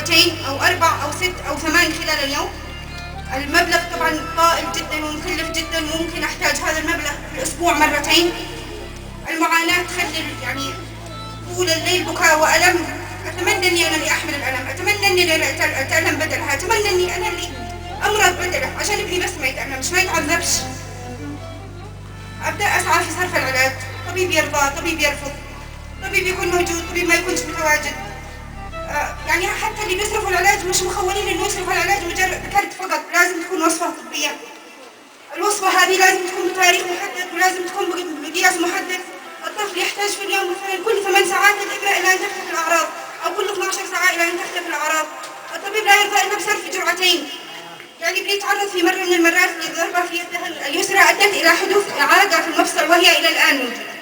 مرتين أو 4 أو 6 أو 8 خلال اليوم. المبلغ طبعا طائل جدا ومكلف جدا، ممكن أحتاج هذا المبلغ في الأسبوع مرتين. المعاناة تخلي يعني طول الليل بكاء وألم. أتمنى أني أنا اللي أحمل الألم، أتمنى أني أنا أتألم بدلها، أتمنى أني أنا اللي أمرض بدله عشان ابني بس ما يتألمش ما يتعذبش. أبدأ أسعى في صرف العلاج، طبيب يرضى طبيب يرفض، طبيب يكون موجود طبيب ما يكونش متواجد. يعني حتى اللي بيصرفوا العلاج مش مخولين انه يصرفوا العلاج مجرد بكرت فقط، لازم تكون وصفة طبية. الوصفة هذه لازم تكون بتاريخ محدد ولازم تكون بقياس محدد. الطفل يحتاج في اليوم مثلا كل 8 ساعات للإبرة إلى أن تختفي الأعراض، أو كل 12 ساعة إلى أن تختفي الأعراض. الطبيب لا يرضى إلا بصرف جرعتين. يعني بيتعرض في مرة من المرات لضربة في يده اليسرى أدت إلى حدوث إعاقة في المفصل وهي إلى الآن موجودة.